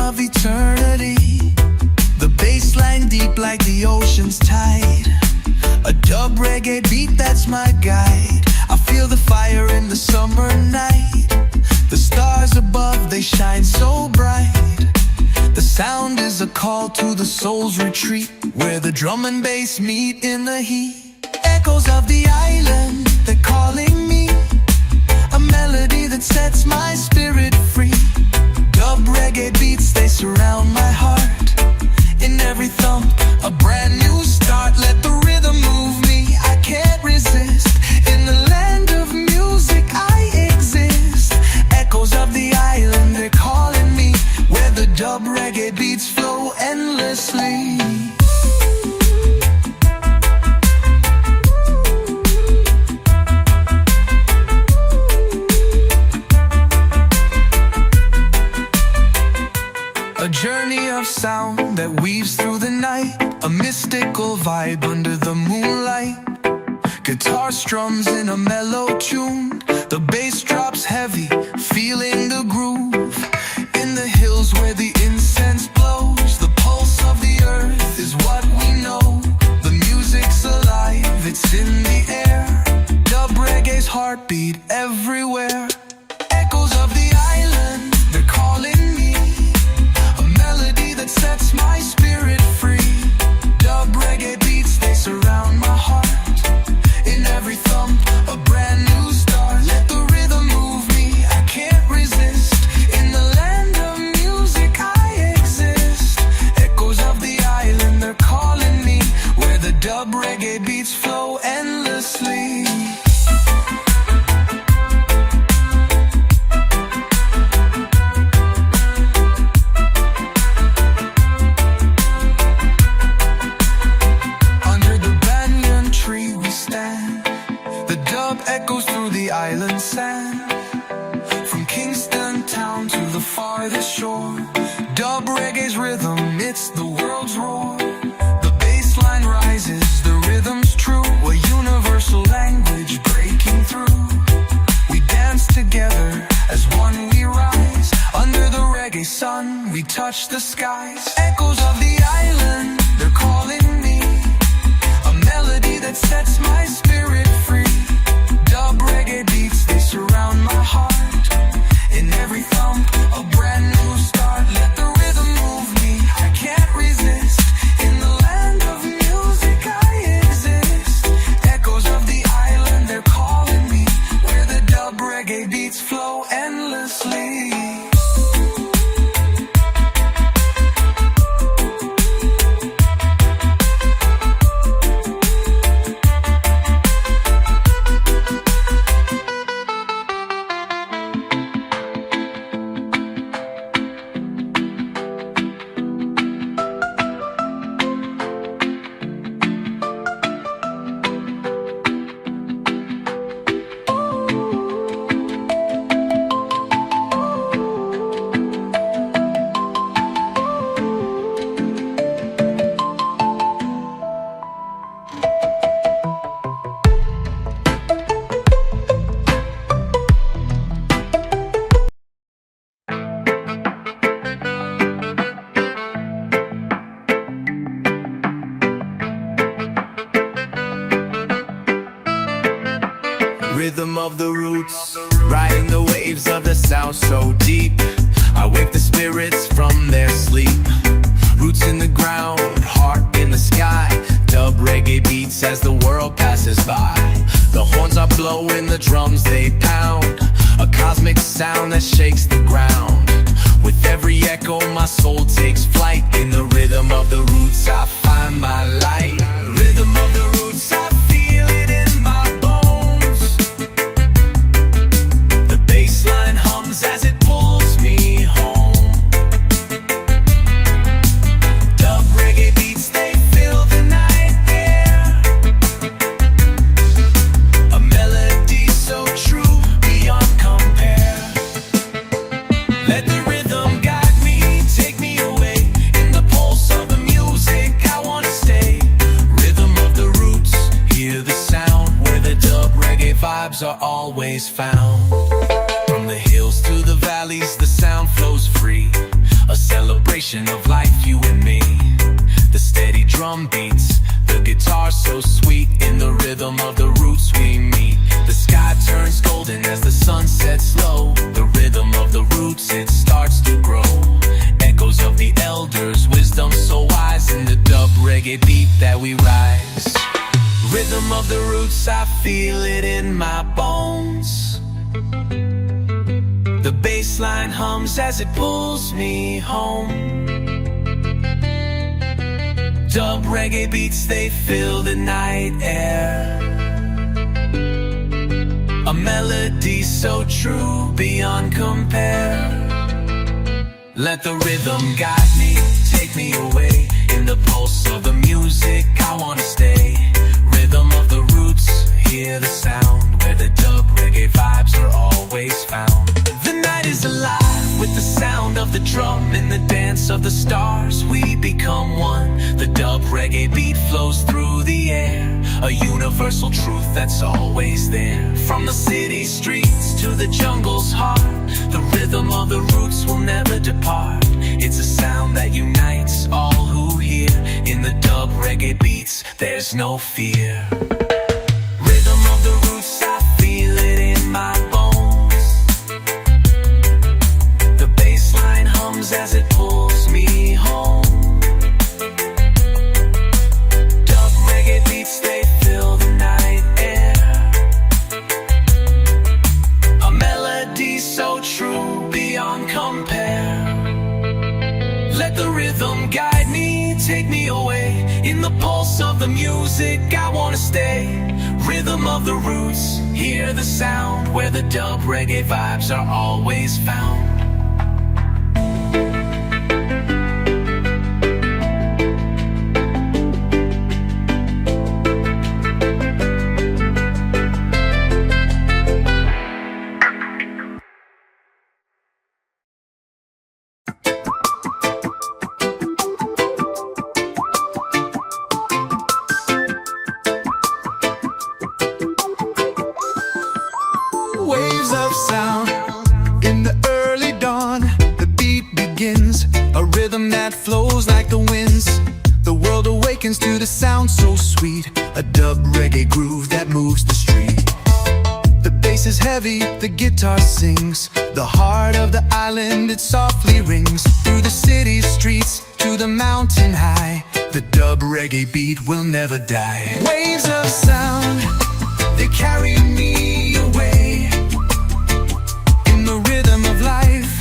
of eternity. The bass line deep like the ocean's tide. A dub reggae beat that's my guide. I feel the fire in the summer night. The stars above, they shine so bright. The sound is a call to the soul's retreat, where the drum and bass meet in the heat. Echoes of the island, they're calling me. A melody that sets my spirit free. Dub reggae beats, they surround my heart. In every thump, a brand new start. Let the rhythm move me, I can't resist. In the land of music I exist. Echoes of the island, they're calling me, where the dub reggae beats flow endlessly. A journey of sound that weaves through the night. A mystical vibe under the moonlight. Guitar strums in a mellow tune. The bass drops heavy, feeling the groove. In the hills where the incense blows, the pulse of the earth is what we know. The music's alive, it's in the air. Dub reggae's heartbeat everywhere. Echoes of the island, they're calling me. A melody that sets my spirit free. Dub reggae beats, they surround my heart. In every thump, a brand new start. Let the rhythm move me, I can't resist. In the land of music I exist. Echoes of the island, they're calling me, where the dub reggae beats flow endlessly. Echoes through the island sand. From Kingston town to the farthest shore. Dub reggae's rhythm, it's the world's roar. The bass line rises, the rhythm's true. A universal language breaking through. We dance together, as one we rise. Under the reggae sun, we touch the skies. Echoes of the island, they're calling me. A melody that sets my spirit free. Dub reggae beats, they surround my heart. In every thump, a brand new start. Let the rhythm move me, I can't resist. In the land of music I exist. Echoes of the island, they're calling me, where the dub reggae beats flow endlessly. Rhythm of the roots, riding the waves of the sound so deep. I wake the spirits from their sleep. Roots in the ground, heart in the sky. Dub reggae beats as the world passes by. The horns are blowing, the drums they pound. A cosmic sound that shakes the ground. With every echo my soul takes flight. In the rhythm of the roots I find my light. Rhythm of the roots, I feel it in my bones. The bass line hums as it pulls me home. Dub reggae beats, they fill the night air. A melody so true, beyond compare. Let the rhythm guide me, take me away. In the pulse of the music I wanna stay. Rhythm of the roots, hear the sound. Where the dub reggae vibes are always found. From the hills to the valleys, the sound flows free. A celebration celebration of life, you and me. The steady drum beats, the guitar so sweet. In the rhythm of the roots we meet. The sky turns golden as the sun sets low. The rhythm of the roots, it starts to grow. Echoes of the elders, wisdom so wise. In the dub reggae beat that we rise. Rhythm of the roots, I feel it in my bones. The bass line hums as it pulls me home. Dub reggae beats, they fill the night air. A melody so true, beyond compare. Let the rhythm guide me, take me away. In the pulse of the music, I wanna stay. Rhythm of the roots, hear the sound. Where the dub reggae vibes are always found. The night is alive with the sound of the drum. In the dance of the stars, we become one. The dub reggae beat flows through the air. A universal truth that's always there. From the city streets to the jungle's heart, the rhythm of the roots will never depart. It's a sound that unites all who hear. In the dub reggae beats, there's no fear. Rhythm of the roots, I feel it in my bones. The bass line hums as it pulls me home. Dub reggae beats, they fill the night air. A melody so true, beyond compare. Let the rhythm guide me, take me away. In the pulse of the music, I wanna stay. Rhythm of the roots, hear the sound. Where the dub reggae vibes are always found. Waves of sound in the early dawn. The beat begins, a rhythm that flows like the winds. The world awakens to the sound so sweet. A dub reggae groove that moves the street. The bass is heavy, the guitar sings. The heart of the island, it softly rings. Through the city streets to the mountain high, the dub reggae beat will never die. Waves of sound, they carry me away. In the rhythm of life,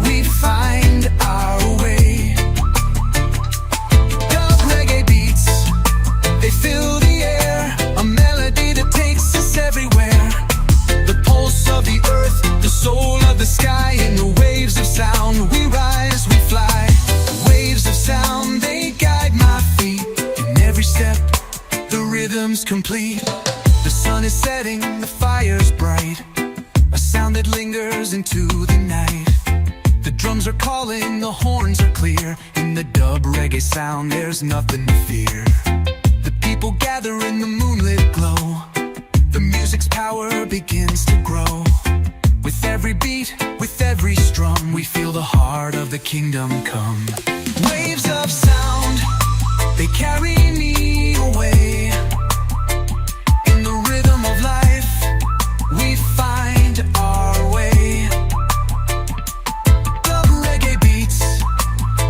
we find our way. Dub reggae beats, they fill the air. A melody that takes us everywhere. The pulse of the earth, the soul of the sky. In the waves of sound, we rise, we fly. Waves of sound, they guide my feet. In every step, the rhythm's complete. The sun is setting, the fire's bright. A sound that lingers into the night. The drums are calling, the horns are clear. In the dub reggae sound, there's nothing to fear. The people gather in the moonlit glow. The music's power begins to grow. With every beat, with every strum, we feel the heart of the kingdom come. Waves of sound, they carry me away. In the rhythm of life, we find our way. Dub reggae beats,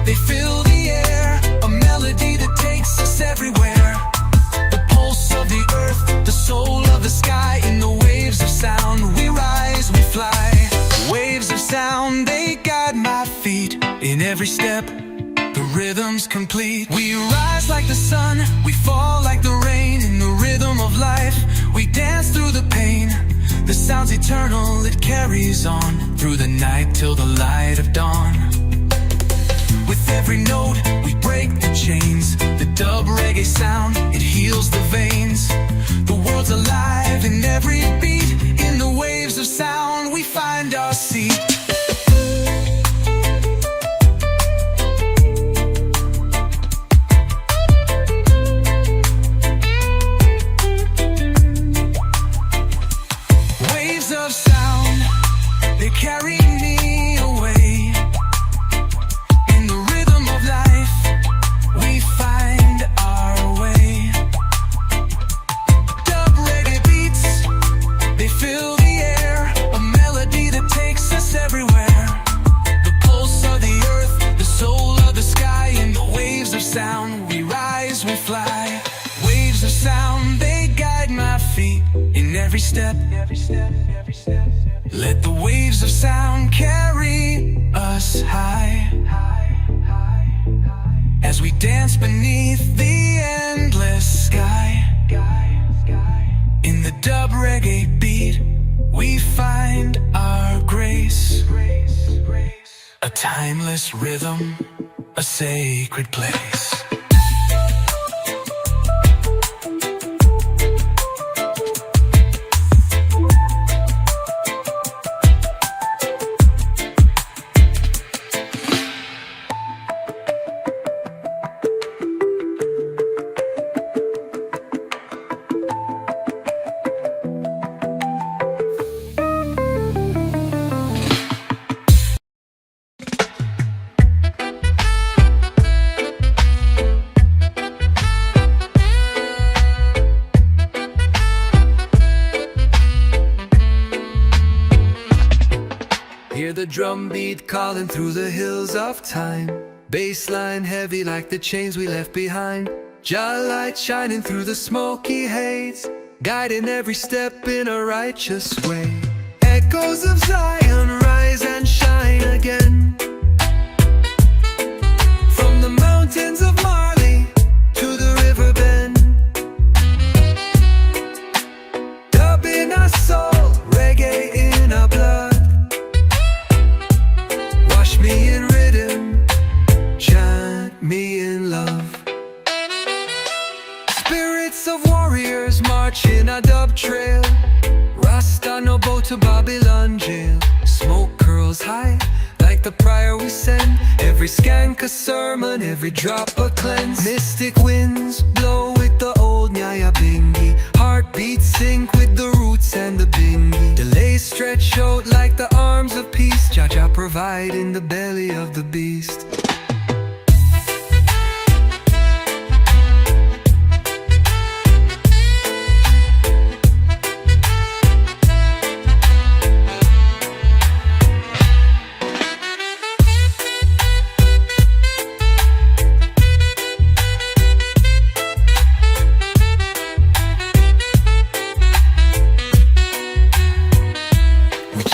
they fill the air. A melody that takes us everywhere. The pulse of the earth, the soul of the sky. In the waves of sound, we rise, we fly. Waves of sound, they guide my feet. In every step, the rhythm's complete. We rise like the sun, we fall like the rain. In the rhythm of life, we dance through the pain. The sound's eternal, it carries on through the night till the light of dawn. With every note, we break the chains. The dub reggae sound, it heals the veins. The world's alive in every beat. In the waves of sound, we find our seat. Waves of sound, they carry me away. every step. Let the waves of sound carry us high, as we dance beneath the endless sky. In the dub reggae beat, we find our grace. A timeless rhythm, a sacred place. Hear the drum beat calling through the hills of time. Bassline heavy like the chains we left behind. Jah light shining through the smoky haze, guiding every step in a righteous way. Echoes of Zion rise and shine again. From the mountains of Marley to the river bend. Dub in our soul, reggae in our blood. Wash me in rhythm, chant me in love. Spirits of warriors march in a dub trail. Rasta no bow to Babylon jail. Smoke curls high like the prior we send. Every skank a sermon, every drop a cleanse. Mystic winds blow with the old Nyaya Bingi. Heartbeats sync with the roots and the bingi. Delays stretch out like the arms of peace. Jah provide in the belly of the beast.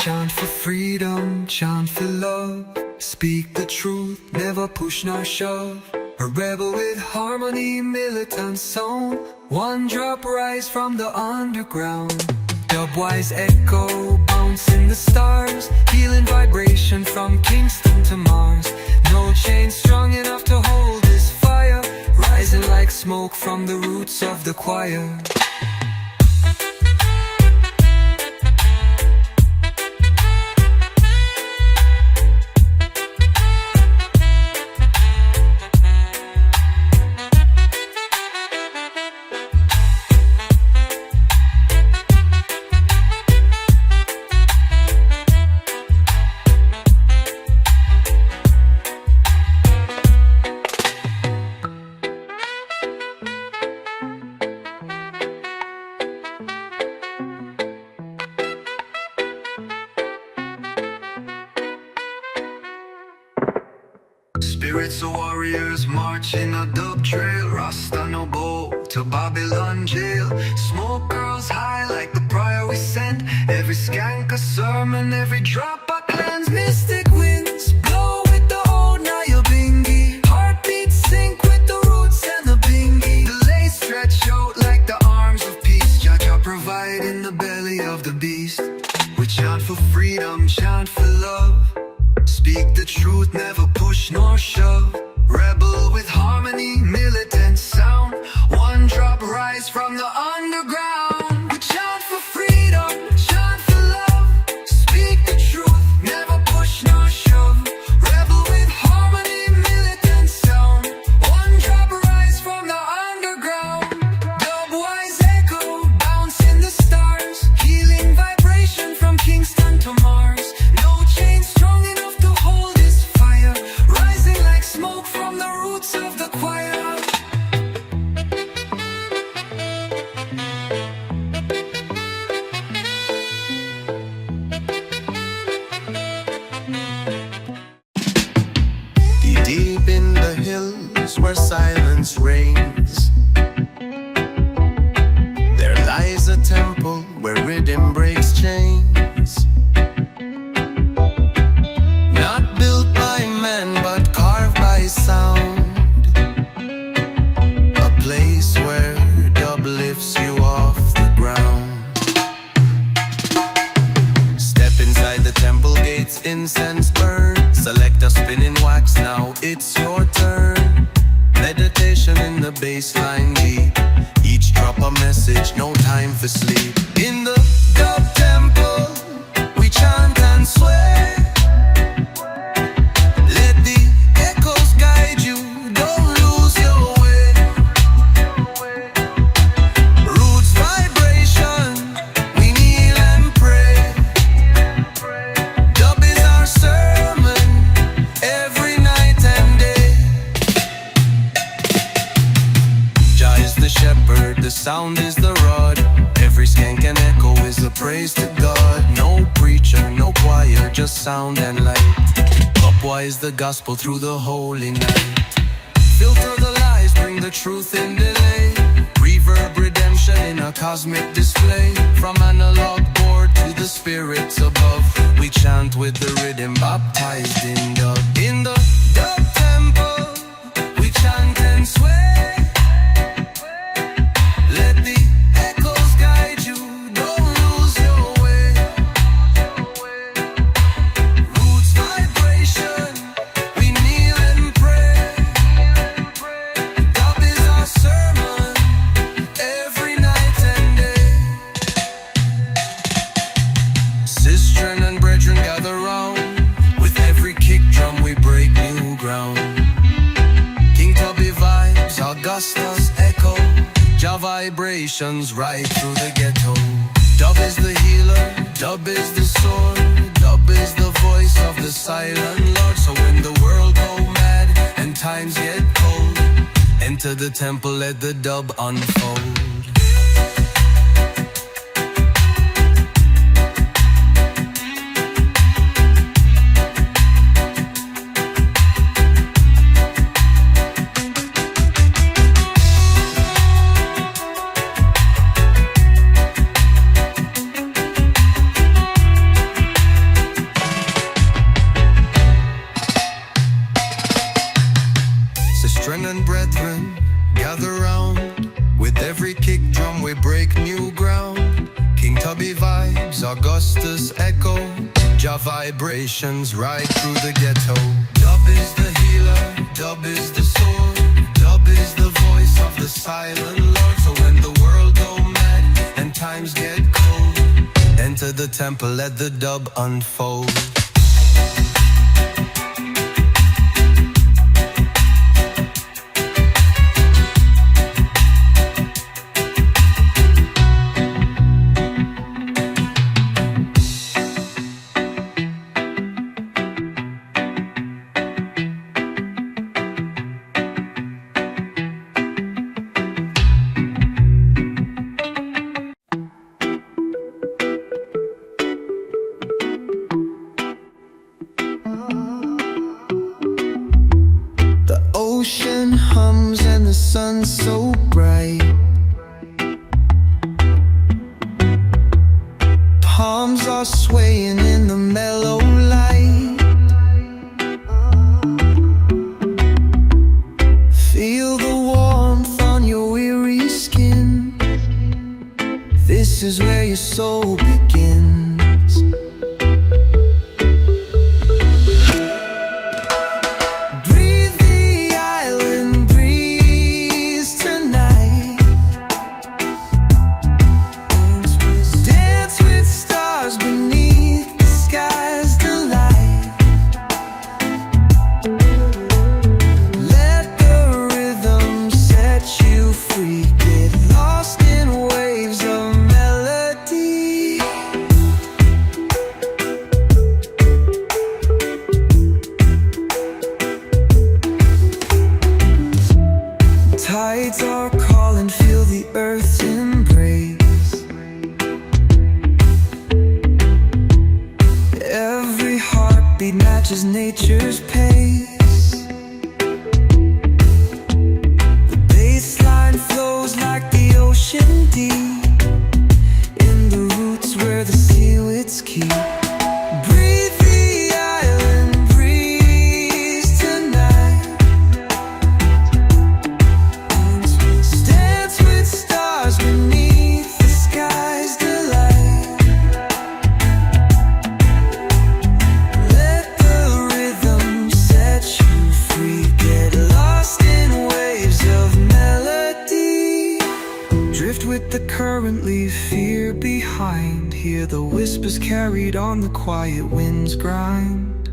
Chant for freedom, chant for love. Speak the truth, never push nor shove. A rebel with harmony, militant sound. One drop rise from the underground. Dubwise echo, bounce in the stars. Healing vibration from Kingston to Mars. No chain strong enough to hold this fire. Rising like smoke from the roots of the choir. Spirits of warriors march in a dub trail. Rasta no bow to Babylon jail. Smoke girls high like the prior we sent. Every skank a sermon, every drop a cleanse. Mystic winds blow with the old Nile Bingi. Heartbeats sync with the roots and the bingi. The lace stretch out like the arms of peace. Jah provide in the belly of the beast. We chant for freedom, chant for love. Speak the truth, never push nor shove. Rebel with harmony, militant sound. One drop rise from the underground. We chant for freedom, chant for love. Speak the truth, never push nor shove. Rebel with harmony, militant sound. One drop rise from the underground. Dubwise echo, bounce in the stars. Healing vibration from Kingston to Mars. No chain strong enough to hold this fire. Rising like smoke from the roots of the choir. Deep in the hills where silence reigns, there lies a temple where just spinning wax, now it's your turn. Meditation in the baseline beat. Each drop a message, no time for sleep. In the dub temple, we chant and sway. Let the echoes guide you, don't lose your way. Roots vibration, we kneel and pray. Dub is our sermon, every night and day. Jah is the shepherd, the sound is the rod. Every skank and echo is a praise to God. No preacher, no choir, just sound and light. Upwise the gospel through the holy night. Filter the lies, bring the truth in delay. Reverb redemption in a cosmic display. From analog board to the spirits above, we chant with the rhythm, baptized in dub. In the dub temple, we chant and sway. Let the echoes guide you, don't lose your way. Roots vibration, we kneel and pray. Dub is our sermon, every night and day. Sistren and brethren gather round. With every kick drum we break new ground. King Tubby vibes, Augusta's echo. Jah vibrations right through the ghetto. Dub is the healer, dub is the sword. Dub is the voice of the silent Lord. So when the world go mad and times get cold, enter the temple, let the dub unfold. Sistren and brethren, gather round. With every kick drum we break new ground. King Tubby vibes, Augustus echo. Jah vibrations right through the ghetto. Dub is the healer, dub is the sword. Dub is the voice of the silent Lord. So when the world go mad and times get cold, enter the temple, let the dub unfold. Ocean hums and the sun's so bright. Palms are swaying in the mellow light. Feel the warmth on your weary skin. This is where your soul begins. Tides are calling, feel the earth's embrace. Every heartbeat matches nature's pace. The baseline flows like the ocean deep. In the roots where the seaweeds keep. Breathe the island breeze tonight. Dance with stars beneath the sky's delight. Let the rhythm Let the current leave fear behind. Hear the whispers carried on the quiet wind's grind.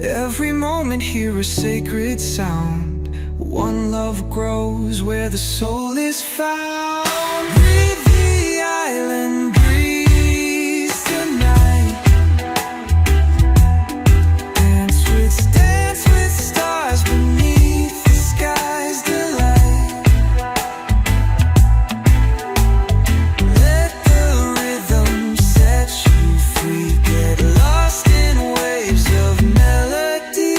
Every moment hear a sacred sound. One love grows where the soul is found. Breathe the island breeze tonight. Dance with stars beneath the sky's delight. Let the rhythm set you free. Get lost in waves of melody.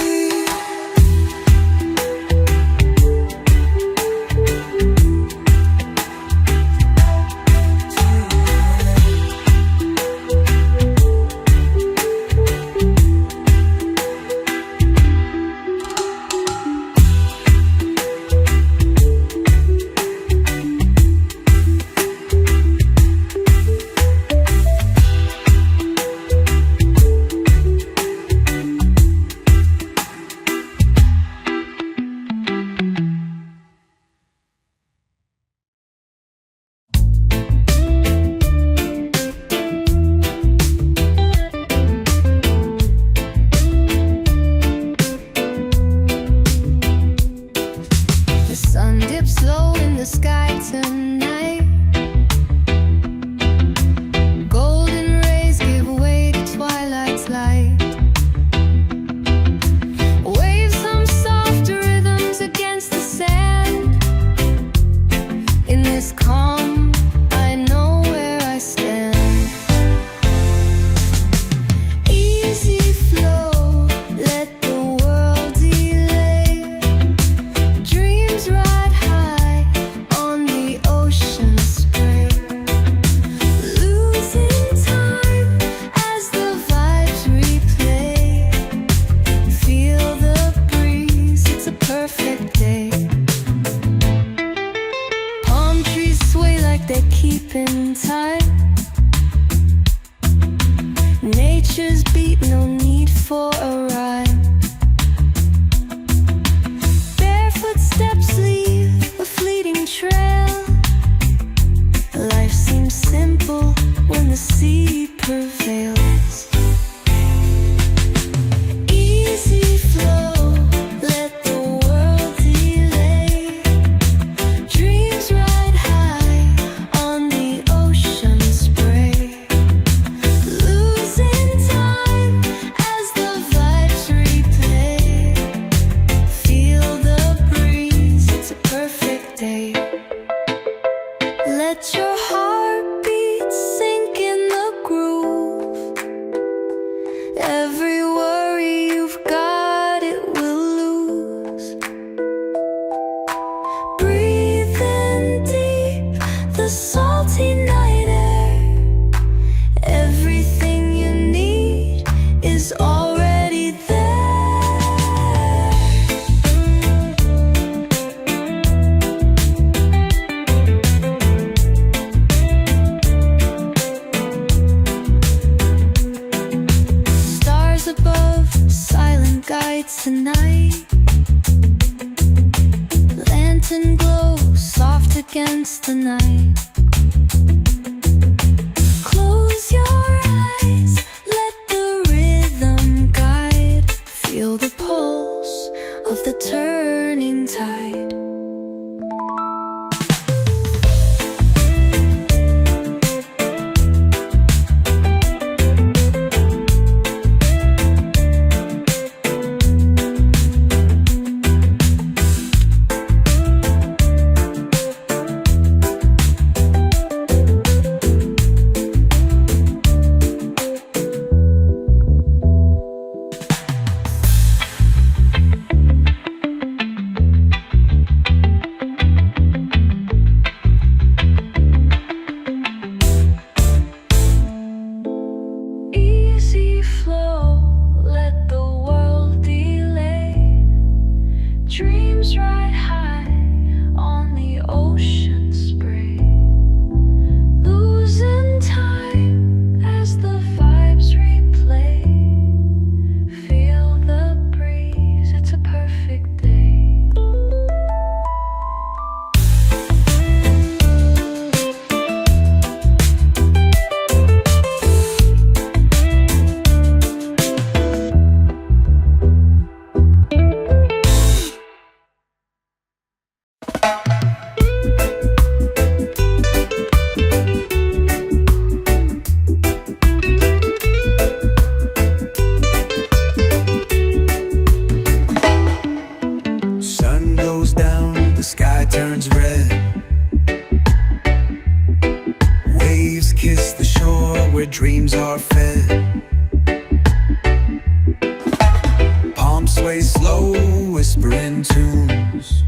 sway slow, whispering tunes,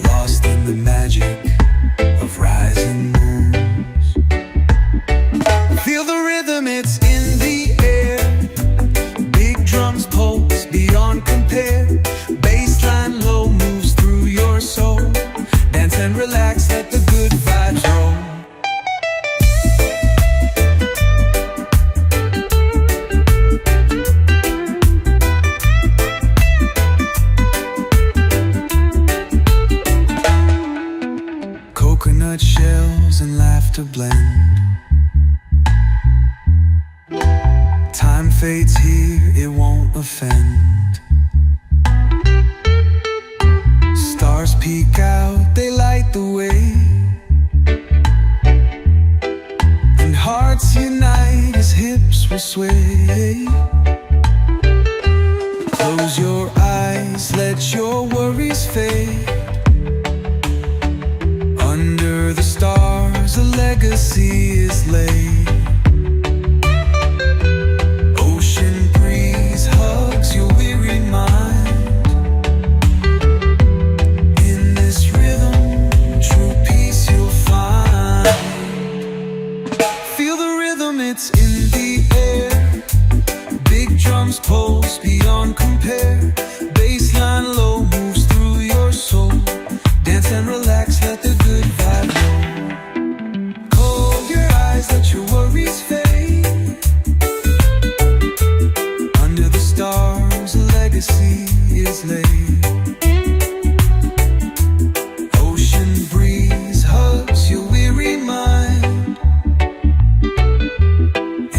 lost in the magic of rising moons. Feel the rhythm, it's in the air. Big drums pulse beyond compare. Bassline low moves through your soul. Dance and relax, let the good vibes roll. Coconut shells and laughter blend. Time fades here, it won't offend. Stars peek out, they light the way, and hearts unite as hips will sway. Close your eyes, let your worries fade. Under the stars, a legacy is laid. Ocean breeze hugs your weary mind. In this rhythm, true peace you'll find. Feel the rhythm, it's in the air. Big drums pulse beyond compare. Bassline low moves through your soul. Dance and relax, let the good vibe roll. Close your eyes, let your worries fade. Under the stars, a legacy is laid. Ocean breeze hugs your weary mind.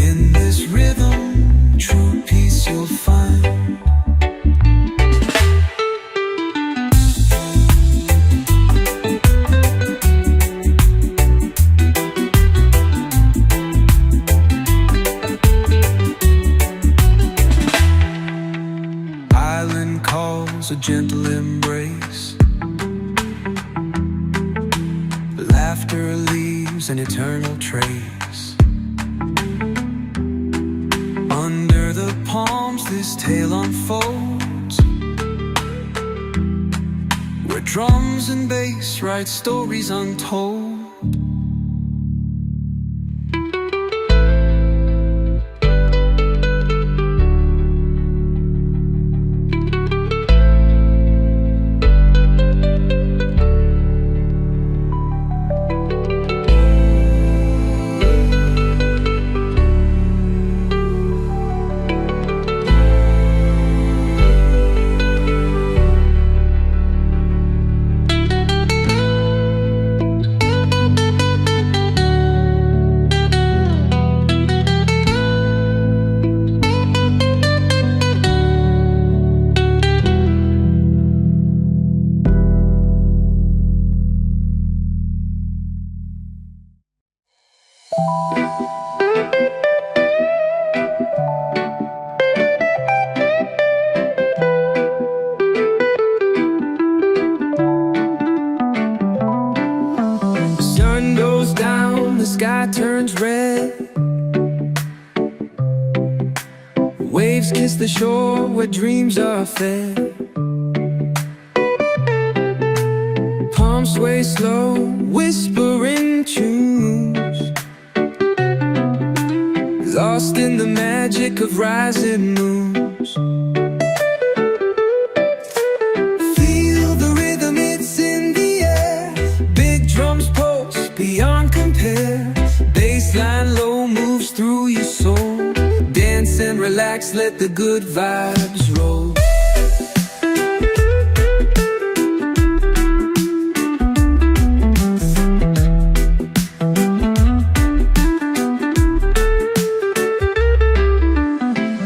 In this rhythm, true peace you'll find. Island calls, a gentle embrace. Laughter leaves an eternal trace. Under the palms this tale unfolds, where drums and bass write stories untold. Sun goes down, the sky turns red. Waves kiss the shore where dreams are fed. Palms sway slow, whispering tunes, lost in the magic of rising moons. Feel the rhythm, it's in the air. Big drums pulse beyond compare. Bassline low moves through your soul. Dance and relax, let the good vibes roll.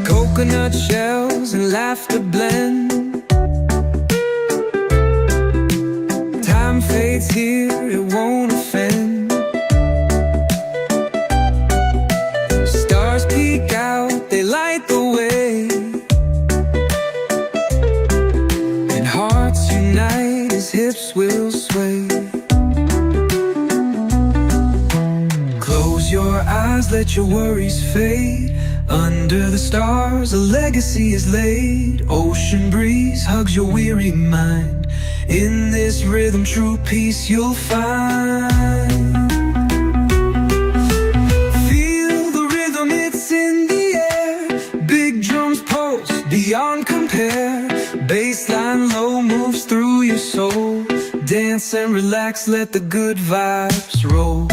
Coconut shells and laughter blend. Time fades here, it won't offend. Stars peek out, they light the way, and hearts unite as hips will sway. Close your eyes, let your worries fade. Under the stars, a legacy is laid. Ocean breeze hugs your weary mind. In this rhythm, true peace you'll find. Feel the rhythm, it's in the air. Big drums pulse beyond compare. Bassline low moves through your soul. Dance and relax, let the good vibes roll.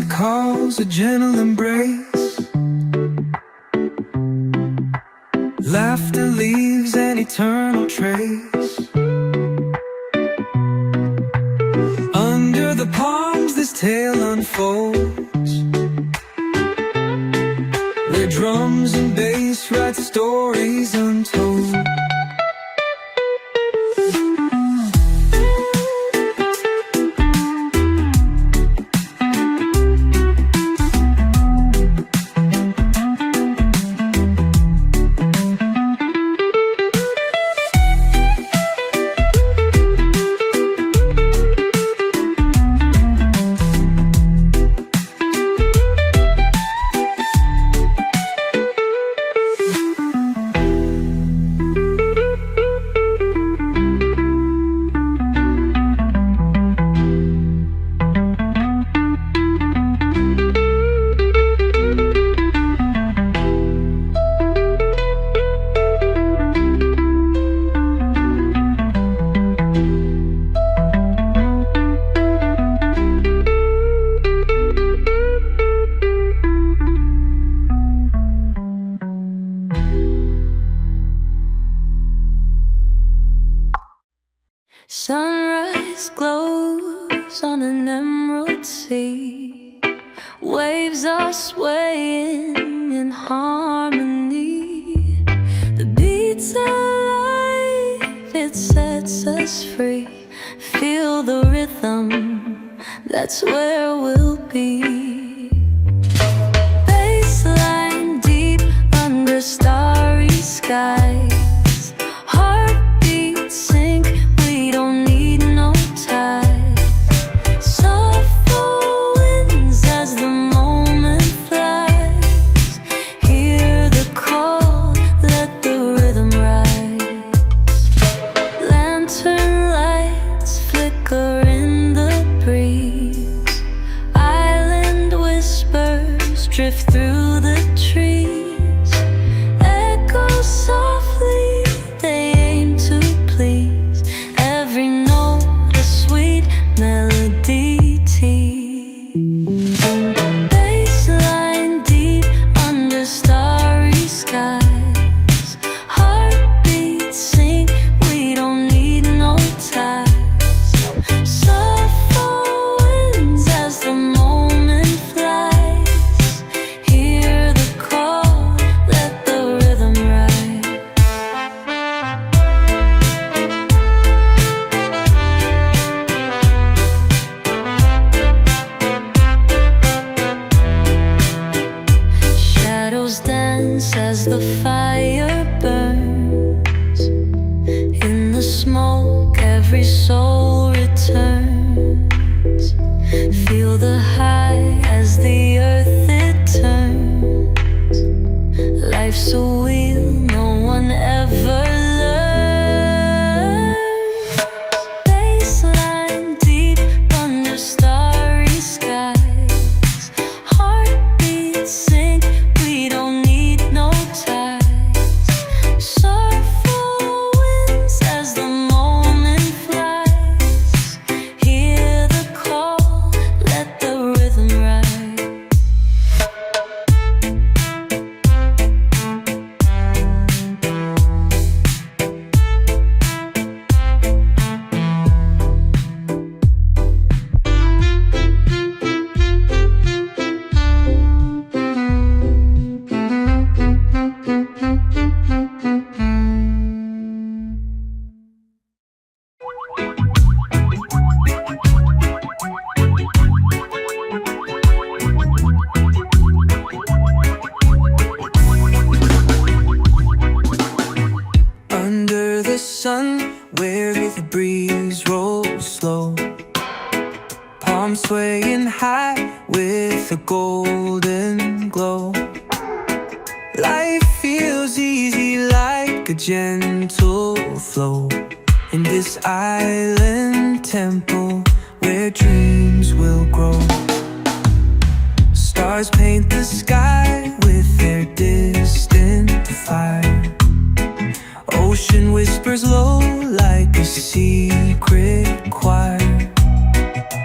Calls a gentle embrace. Laughter leaves an eternal trace. Under the palms this tale unfolds, where drums and bass write stories untold. Sunrise glows on an emerald sea. Waves are swaying in harmony. The beat's alive, it sets us free. Feel the rhythm, that's where we'll be. Bassline deep under starry skies. Heartbeats sync, we don't need no ties. Soft winds as the moment flies. Hear the call, let the rhythm rise. Lantern lights flicker in the breeze. Island whispers drift through the trees. Echo softly, they aim to please. Every note a sweet melody. Bassline deep under starry skies. Heartbeats sync, we don't need no ties. Soft winds as the moment flies. Hear the call, let the rhythm ride. Shadows dance as the fire burns. In the smoke, every soul returns. Feel the high as the earth it turns. Life's a wheel, no one ever learns. Bassline deep under starry skies. Heartbeats sync, we don't need no ties. Surfing winds as the moment flies. Hear the call, let the rhythm ride. where the breeze rolls slow, palms swaying high with a golden glow. Life feels easy like a gentle flow in this island temple where dreams will grow. Stars paint the sky with their distant fire. Ocean whispers low like a secret choir.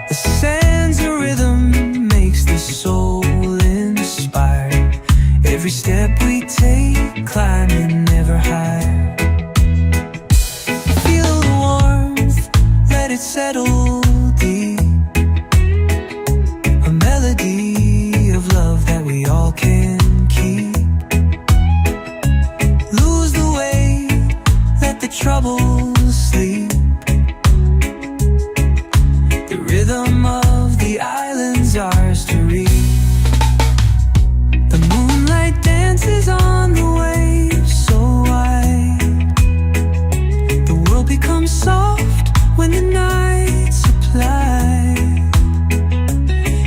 The sand's a rhythm makes the soul inspired. Every step we take, climbing ever higher. Feel the warmth, let it settle deep. A melody of love that we all can keep. Lose the weight, let the troubles sleep. The rhythm of the island's ours to reach. The moonlight dances on the waves so wide. The world becomes soft when the nights apply.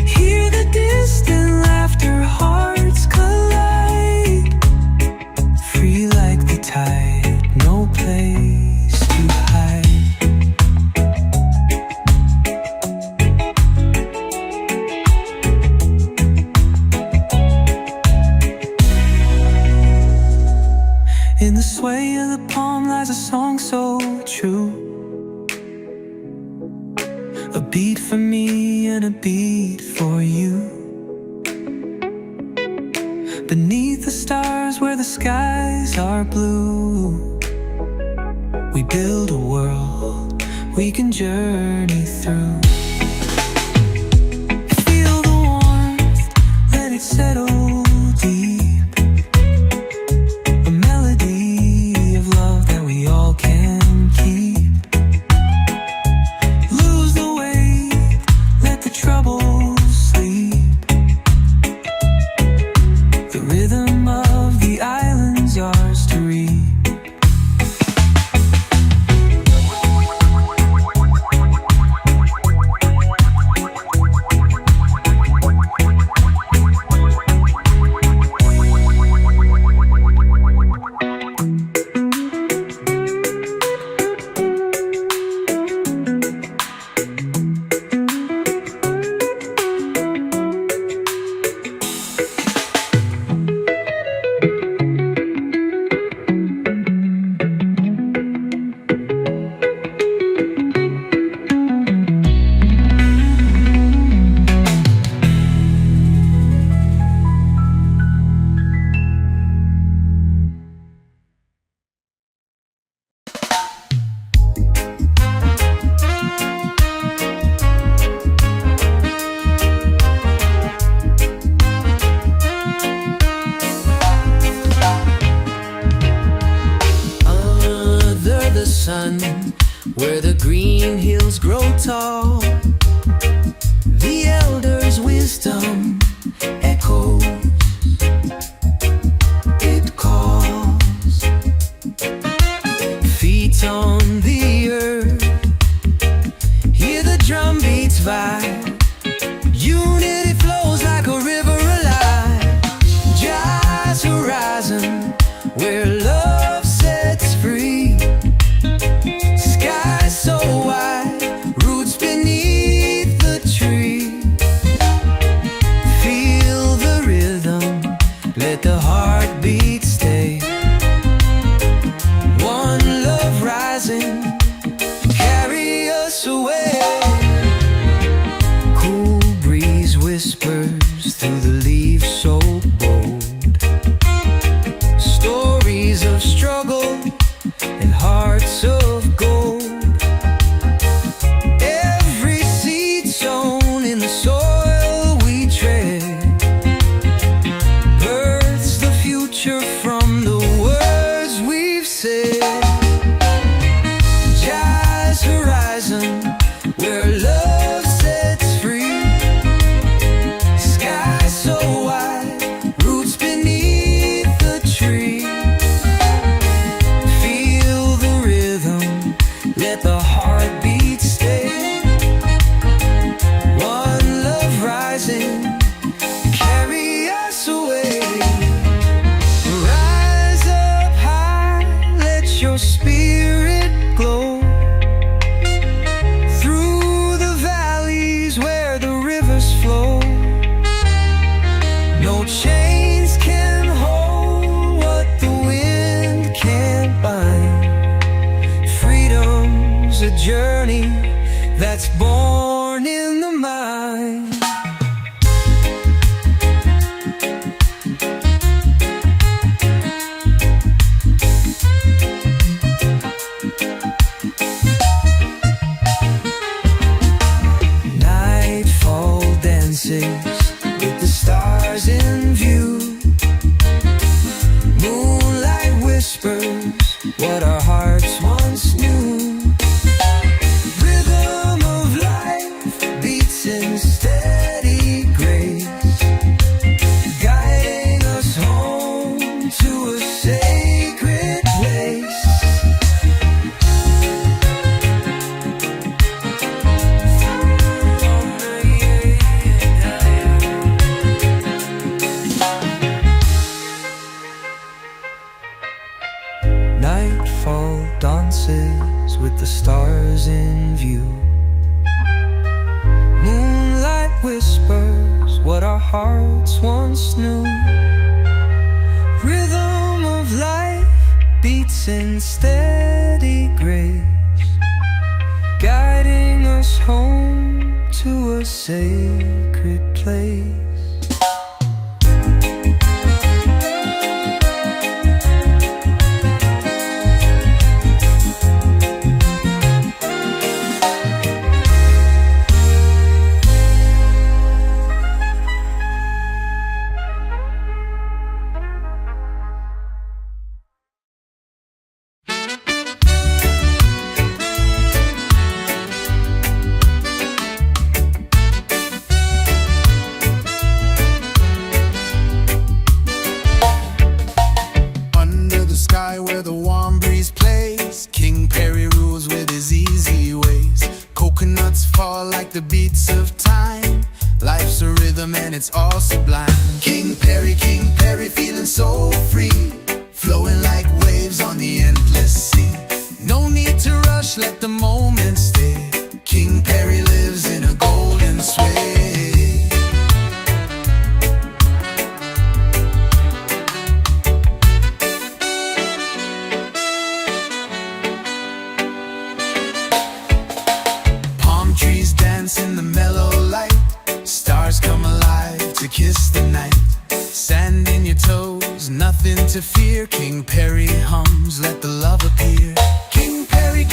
Hear the distant laughter, hearts collide. Free like the tide, no place to hide. In the sway of the palm lies a song so true. A beat for me and a beat for you. Beneath the stars where the skies are blue, we build a world we can journey through. Feel the warmth, let it settle deep. A melody of love that we all can keep. Lose the weight, let the troubles sleep. The rhythm of the island's ours to reach. Where the green hills grow tall, the elders' wisdom echoes, it calls. Feet on the earth, hear the drum beats vibe. Unity flows like a river alive. Jazz horizon, where love sets free. Sky so wide, roots beneath the tree. let the heartbeat stay. One love rising, carry us away. Rise up high, let your spirit glow. Through the valleys where the rivers flow. No chains can hold what the wind can't bind. Freedom's a journey that's born in the mind. Nightfall dances with the stars in view. Moonlight whispers what our hearts once knew. Rhythm of life beats in steady grace, guiding us home to a sacred place. Nightfall dances with the stars in view. Moonlight whispers what our hearts once knew. Rhythm of life beats in steady grace, guiding us home to a sacred place. Under the sky where the warm breeze plays, King Perry rules with his easy ways. Coconuts fall like the beats of time. Life's a rhythm and it's all sublime. King Perry, feeling so free, flowing like waves on the endless sea. No need to rush, let the moment stay. King Perry lives in a golden sway. Palm trees dance in the mellow light. Stars come alive to kiss the night. Sand in your toes, nothing to fear. King Perry hums, let the love appear. King Perry,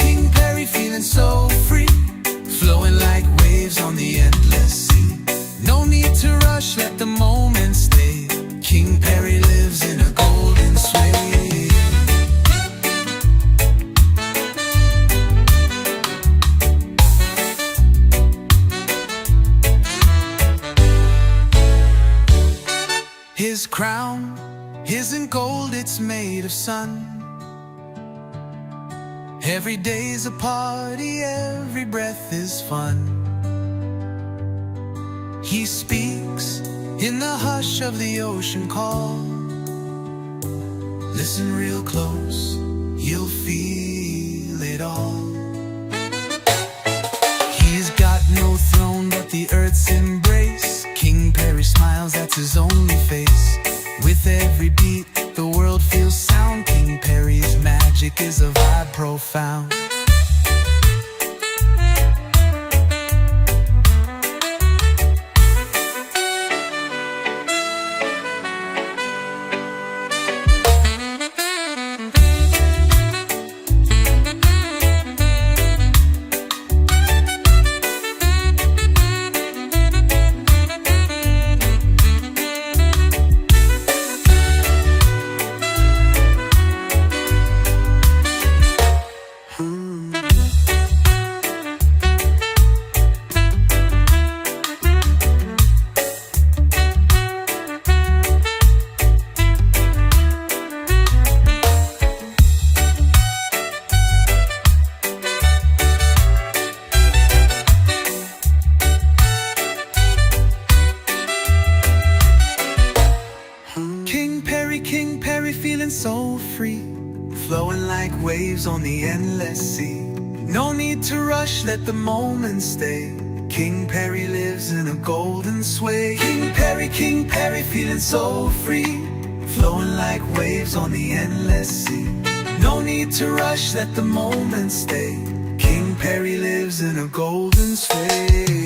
feeling so free, flowing like waves on the endless sea. No need to rush, let the moment stay. King Perry lives in a golden sway. His crown isn't gold, it's made of sun. Every day's a party, every breath is fun. He speaks in the hush of the ocean call. Listen real close, you'll feel it all. He's got no throne but the earth's embrace. King Perry smiles, that's his only face. With every beat, the world feels sound. King Perry's magic is a vibe profound. need to rush, let the moment stay. King Perry lives in a golden sway. King Perry, feeling so free, flowing like waves on the endless sea. No need to rush, let the moment stay. King Perry lives in a golden sway.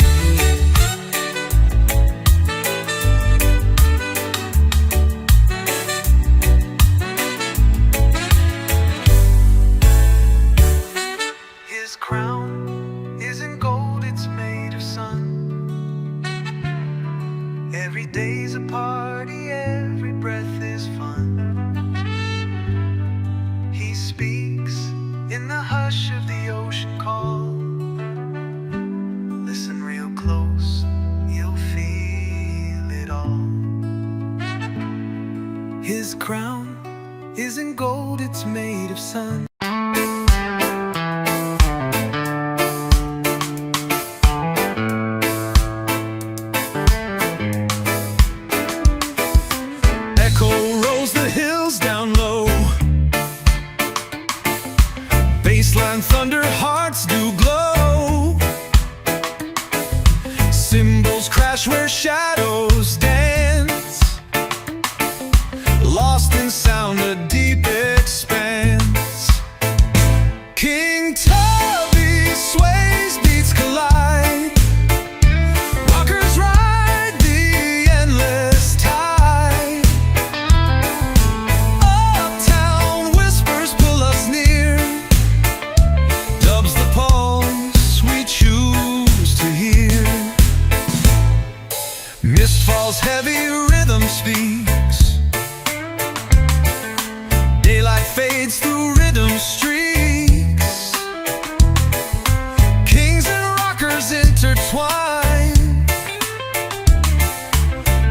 His crown isn't gold, it's made of sun. Every day's a party, every breath is fun. He speaks in the hush of the ocean call. Listen real close, you'll feel it all. His crown isn't gold, it's made of sun. Echo rolls the hills down low. Baseline thunder, hearts do glow. Cymbals crash where shadows dance. Lost in sound, a deep expanse. King Tubby sways, beats collide. Rockers ride the endless tide. Uptown whispers pull us near. Dubs the pulse we choose to hear. Mist falls heavy, rhythm speaks. Daylight fades through rhythm streaks. Kings and rockers intertwine.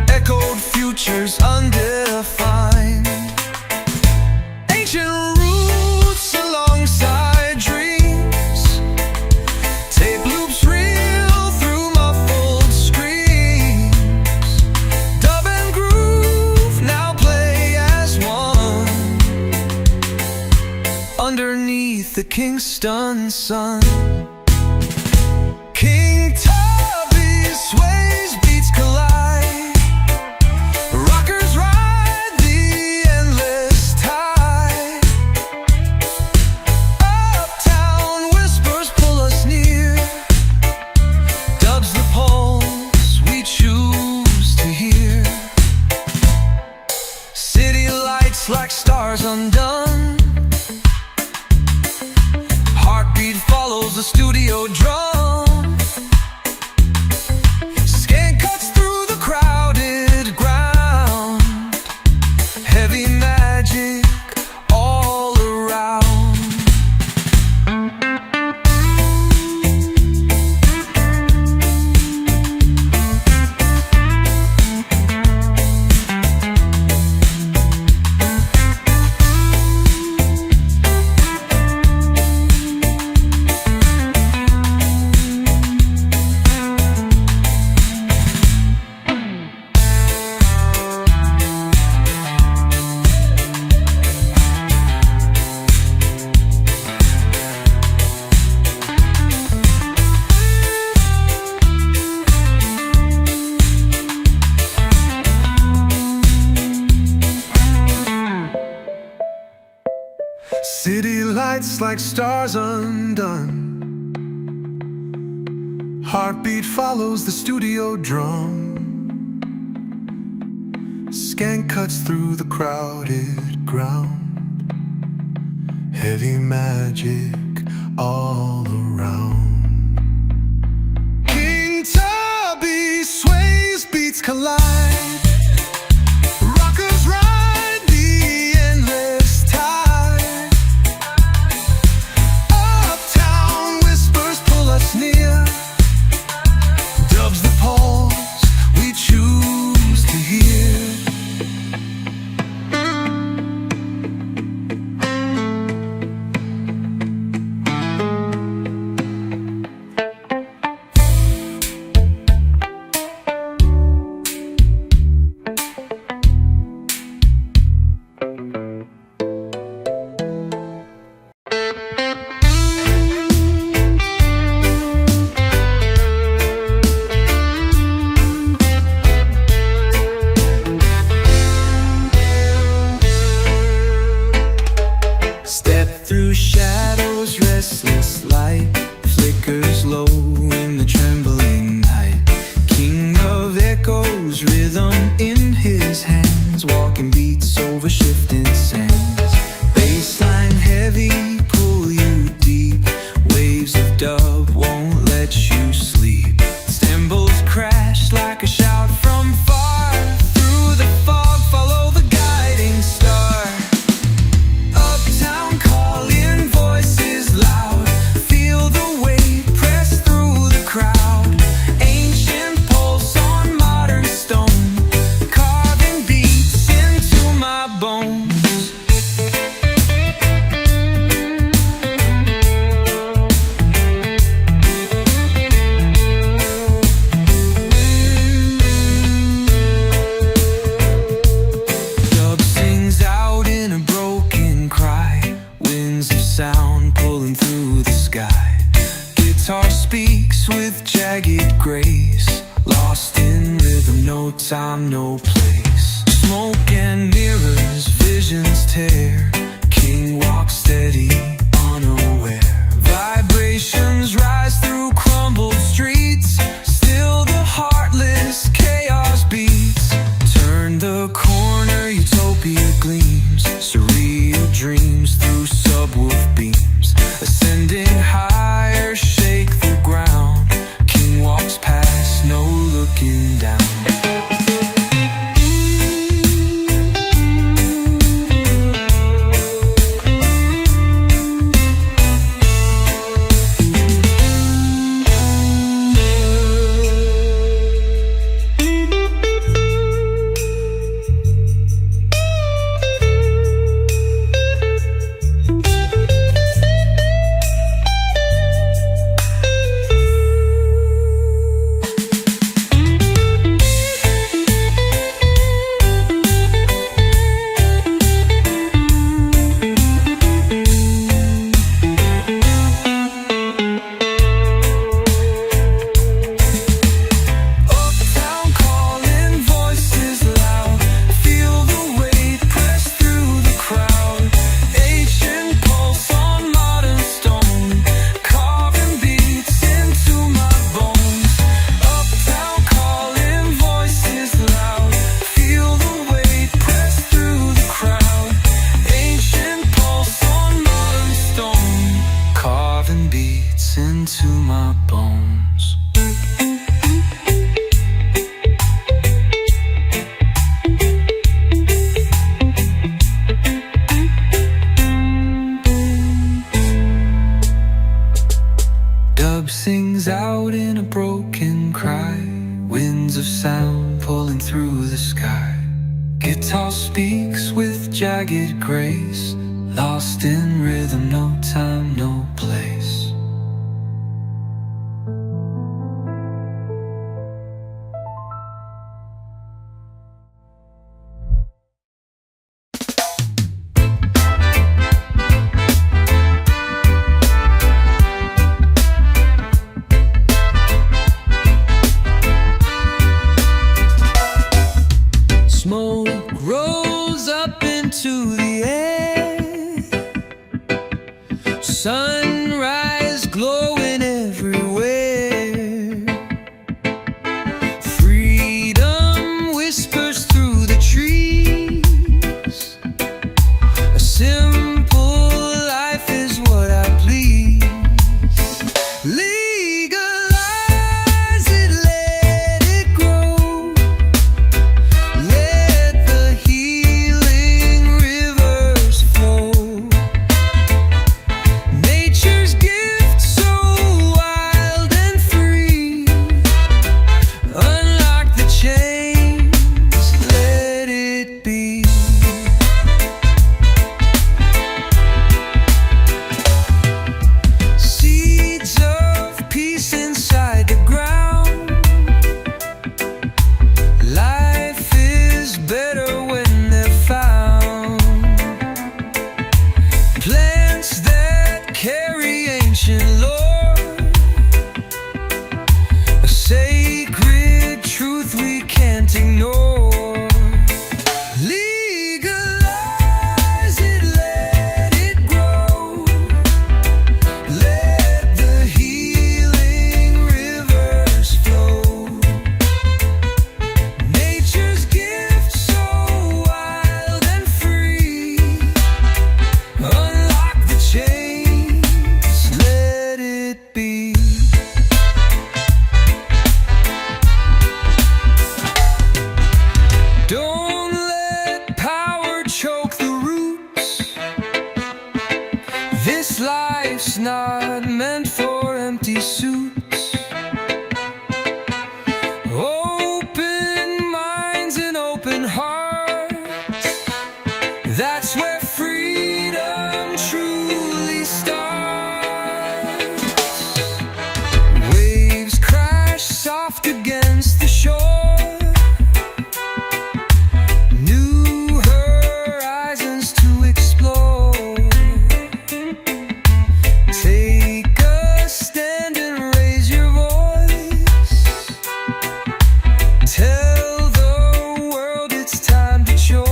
Echoed futures undefined. Ancient roots alongside dreams. Tape loops reel through muffled screams. Dub and groove now play as one. Underneath the Kingston sun. King Tubby sways, beats collide. Rockers ride the endless tide. Uptown whispers pull us near. Dubs the pulse we choose to hear. City lights like stars undone. Heartbeat follows the studio drum. Scan cuts through the crowded ground. Heavy magic all around. City lights like stars undone. Heartbeat follows the studio drum. Scan cuts through the crowded ground. Heavy magic all around. King Tubby sways, beats collide. Rockers ride the endless tide. Uptown whispers pull us near. Dubs the pulse we choose to hear. dub won't let you sleep. Cymbals crash like a shout from far. Through the fog, follow the guiding star. Uptown calling, voices loud. Feel the weight press through the crowd. Ancient pulse on modern stone, carving beats into my bones. Sound pulling through the sky. Guitar speaks with jagged grace, lost in rhythm, no time, no place. Smoke and mirrors, visions tear. King walks steady, unaware. Vibrations rise through crumbled streets. Still the heartless chaos beats. Turn the corner, utopia gleams. Surreal dreams through subwoof beams. Ascending higher, shake the ground. King walks past, no looking down. Into my bones. Dub sings out in a broken cry. Winds of sound pulling through the sky. Guitar speaks with jagged grace, lost in rhythm, no time, no place. Smoke rose up into the air. Sunrise empty suits. Open minds and open hearts, that's where freedom truly starts. Waves crash soft against the shore, new horizons to explore. Take a stand and raise your voice, tell the world it's time to join.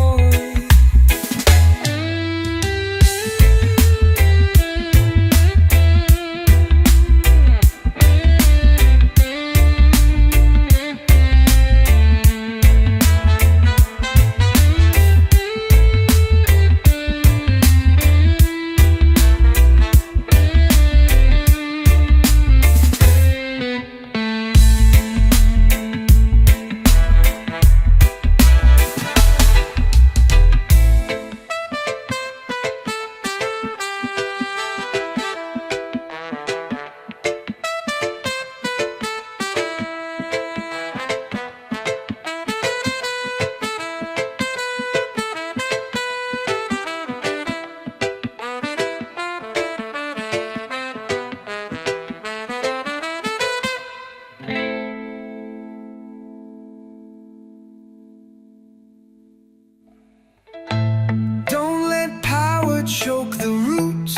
Don't let power choke the roots.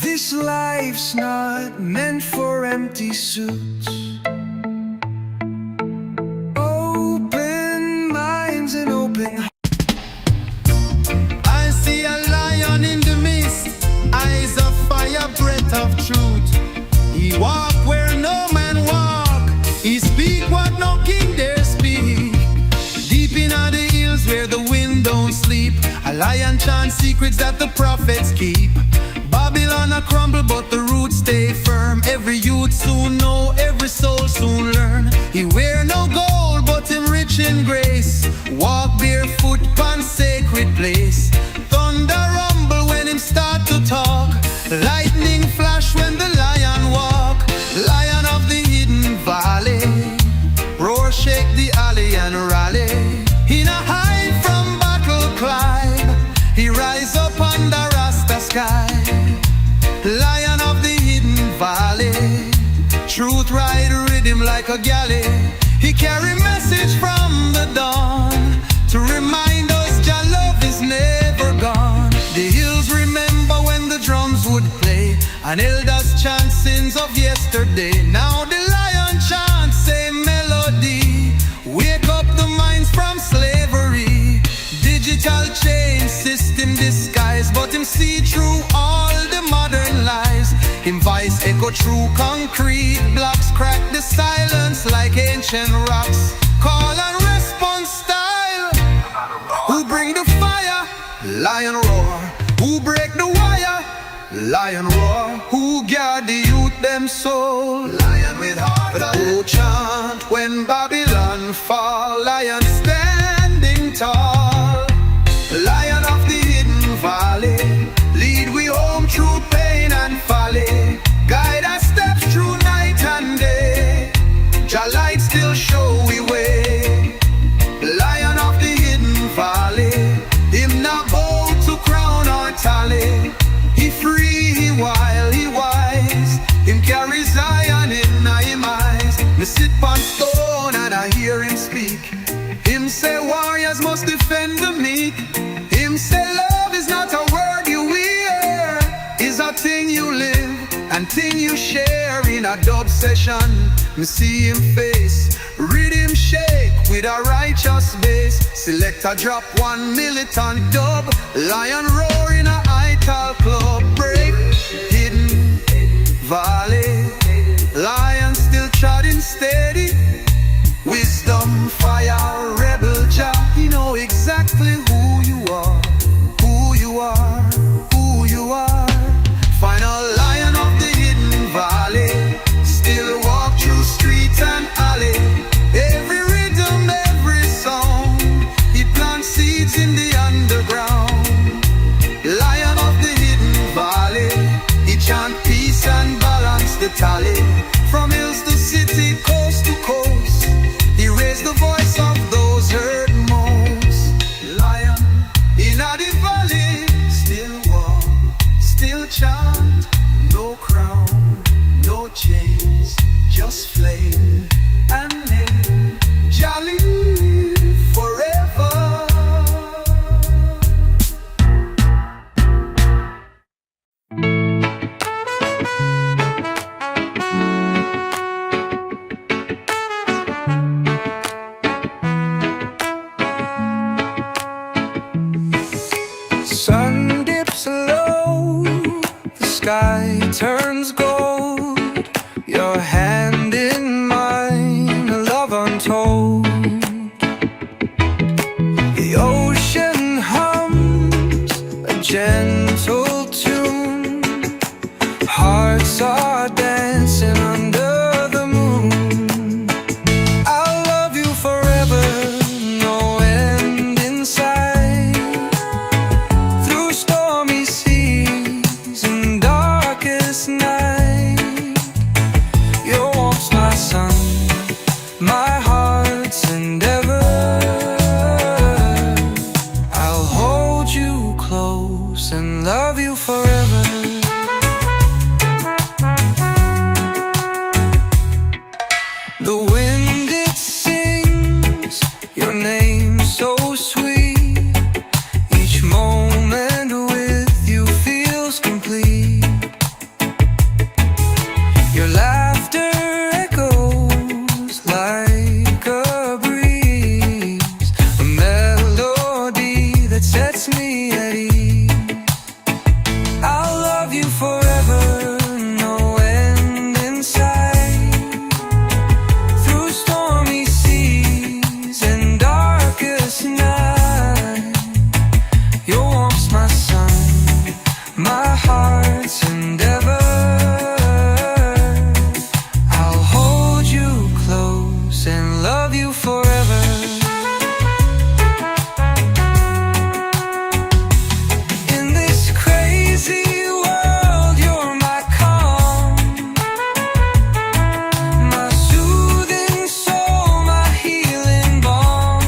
This life's not meant for empty suits. Open minds and open hearts. I see a lion in the mist, eyes of fire, breath of truth. He walk where no man walk, he speak what no king dare speak. Deep in the hills where the wind don't sleep, a lion chants secrets that the prophets keep. Babylon a crumble but the roots stay firm. Every youth soon know, every soul soon learn. He wear no gold but him rich in grace, walk barefoot pan sacred place. Thunder rumble when him start to talk, lightning flash when the lion walk. Lion of the hidden valley, roar shake the alley and rally. He not hide from battle climb, he rise up under Rasta sky. Lion of the hidden valley, truth ride rhythm like a galley. He carry message from the dawn to remind us Jah love is never gone. The hills remember when the drums would play, and elders chant sins of yesterday. Now the lion chants same melody, wake up the minds from slavery. Digital chain system disguise, but him see through all the modern lies. Him voice echo through concrete blocks, crack the silence like ancient rocks. Call and response style. Who bring the fire? Lion roar. Who break the wire? Lion roar. Who guard the youth them soul? Lion with heart. Who chant when Babylon fall? Lion standing tall. Lion of the hidden valley, lead we home through pain and folly. Guide our steps through night and day, Jah light still show we way. Lion of the hidden valley, him not bow to crown or tally. He free, he wild, he wise, him carry Zion in him eyes. Me sit on stone and I hear him speak. Him say warriors must defend the meek. Him say love is not a word you hear, is a thing you live and thing you share. In a dub session, me see him face, rhythm shake with a righteous bass. Selector drop one militant dub, lion roar in a ital club. Break hidden valley, lion still trotting steady. Wisdom, fire, rebel Jah, he know exactly who you are, who you are, who you are. Final lion of the hidden valley, still walk through street and alley. Every rhythm, every song, he plants seeds in the underground. Lion of the hidden valley, he chant peace and balance the tally. From hills to city, coast to coast, he raised the voice of those heard most. Lion in the valley, still walk, still chant. No crown, no chains, just flame and name. Jolly forever. Sun dips low, the sky turns gold. Your hand in mine, a love untold. The ocean hums a gentle tune. Hearts are dancing under the moon. I'll love you forever, no end in sight. Through stormy seas and darkest night, your warmth's my sun, my heart's endeavor. I'll hold you close and love you forever. The wind it sings your name so sweet. Each moment with you feels complete. Your laughter echoes like a breeze, a melody that sets me at ease. I'll love you forever, no end in sight. Through stormy seas and darkest night, your warmth's my sun, my heart's endeavor. I'll hold you close and love you forever. In this crazy world, you're my calm, my soothing soul, my healing balm.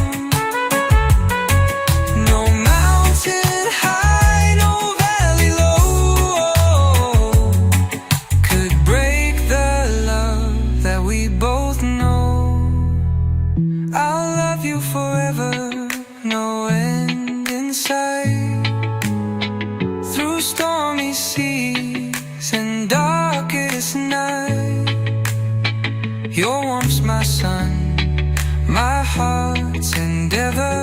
No mountain high, no valley low could break the love that we both know. I'll love you forever, no end in sight. Through stormy seas and darkest night, your warmth's my sun, my heart's endeavor.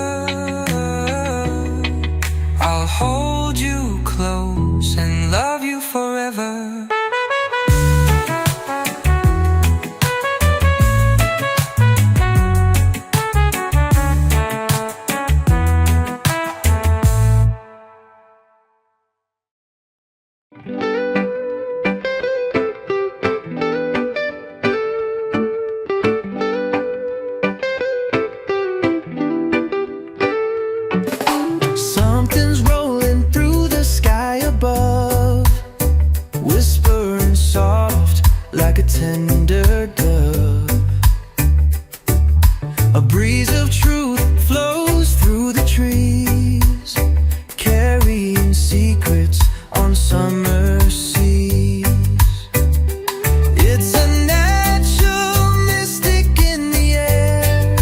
I'll hold you close and love you forever. Something's rolling through the sky above, whispering soft like a tender dove. A breeze of truth flows through the trees, carrying secrets on summer seas. It's a natural mystic in the air.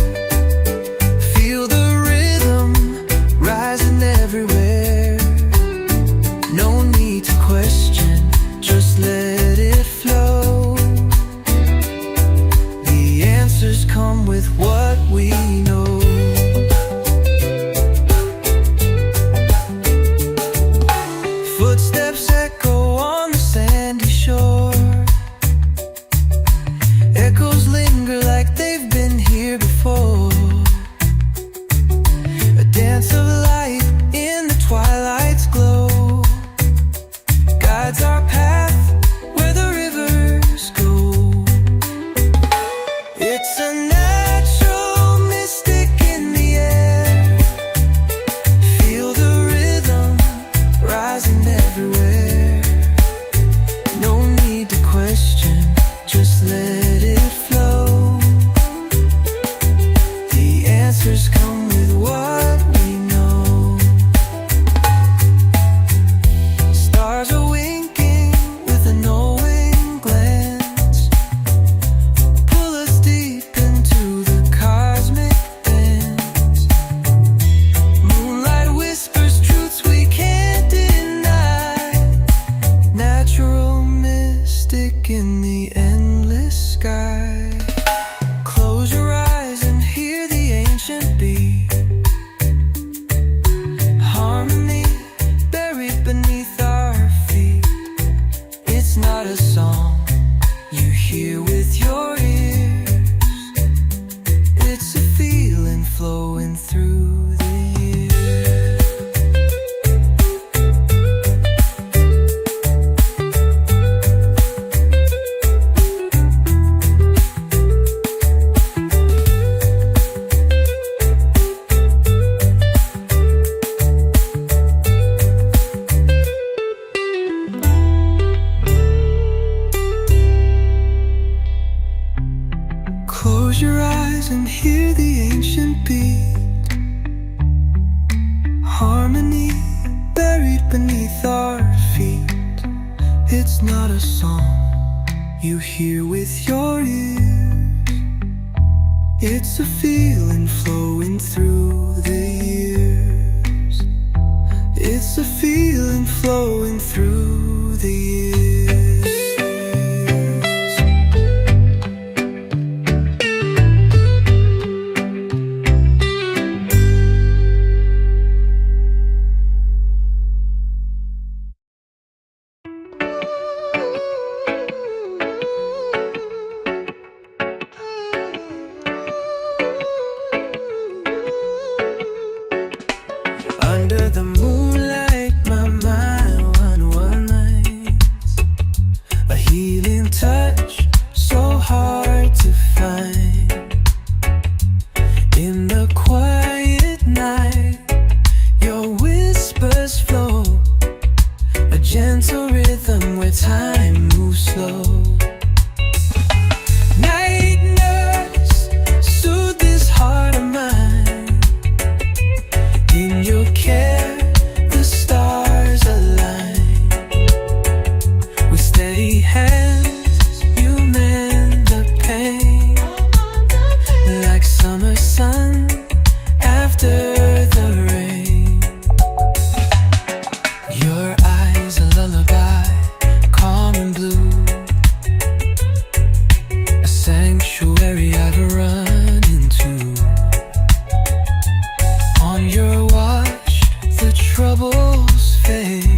Feel the rhythm rising everywhere. No need to question, just let it flow. The answers come with what we know. music in the endless sky. Close your eyes and hear the ancient beat. Harmony buried beneath our feet. It's not a song you hear with your ears. It's a feeling flowing through the years. Close your eyes and hear the ancient beat. Harmony buried beneath our feet. It's not a song you hear with your ears. It's a feeling flowing through the years. It's a feeling flowing through the years. Under the moonlight, my mind unwinds. A healing touch, so hard to find. In the quiet night, your whispers flow. A gentle rhythm where time moves slow. Night nurse, soothe this heart of mine. In your care, the stars align. With steady hands, you mend the pain. Like summer sun after the rain. Your eyes a lullaby, calm and blue. A sanctuary I've run into. On your watch, the troubles fade.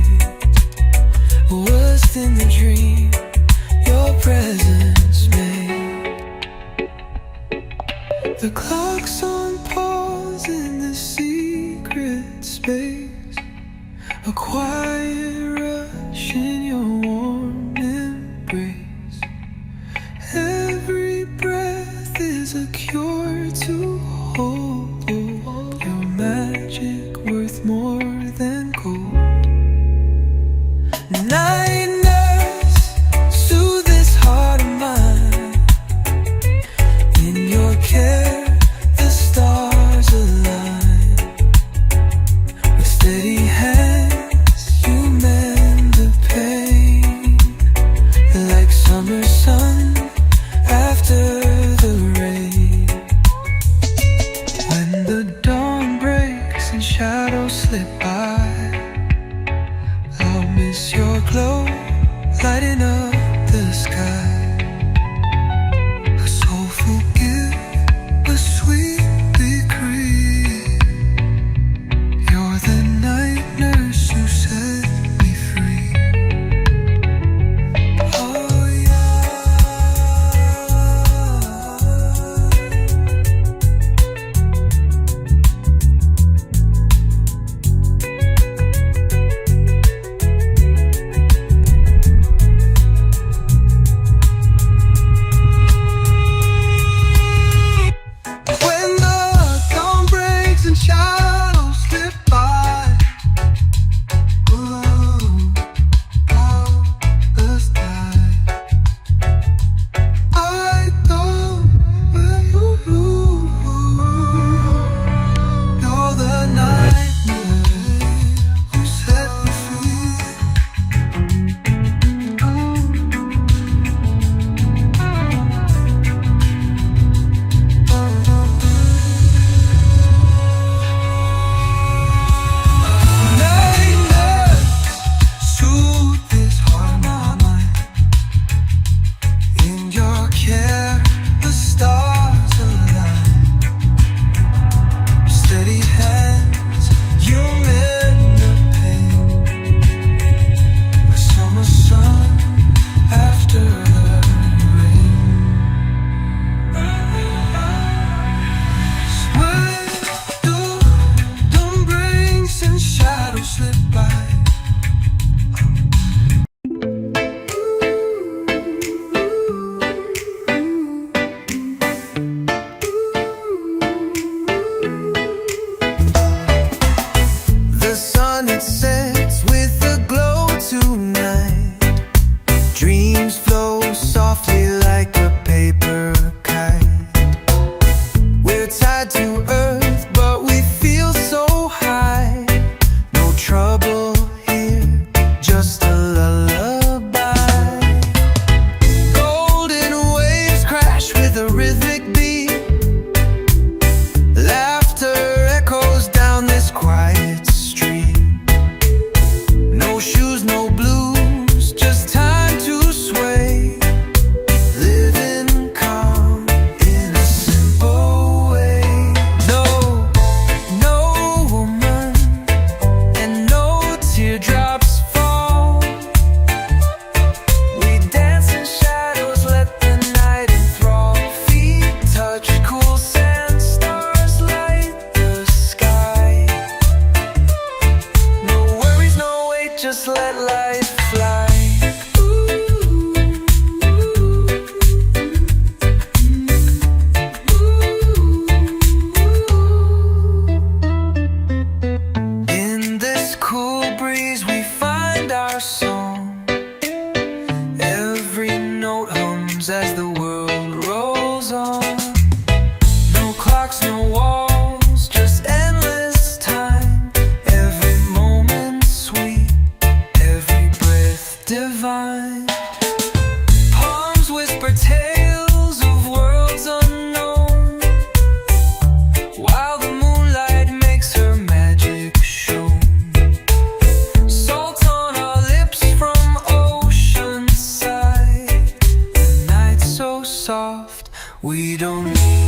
Was in the dream your presence made. The clock's on pause in the secret space. A quiet rush in your warm embrace. Every breath is a cure to hold. Your magic worth more than gold. Night nurse, soothe this heart of mine. In your care, the stars align. With steady hands, you mend the pain. Like summer sun after the rain. When the dawn breaks and shadows slip by, I'll miss your glow, lighting up the sky. A soulful gift, a sweet decree. You're the night nurse who set me free. Oh yeah. moves as the world rolls on. No clocks, no walls, just endless time. Every moment sweet, every breath divine. Palms whisper tales of worlds unknown, while the moonlight makes her magic shown. Salt on our lips from oceanside. The night so soft, we don't need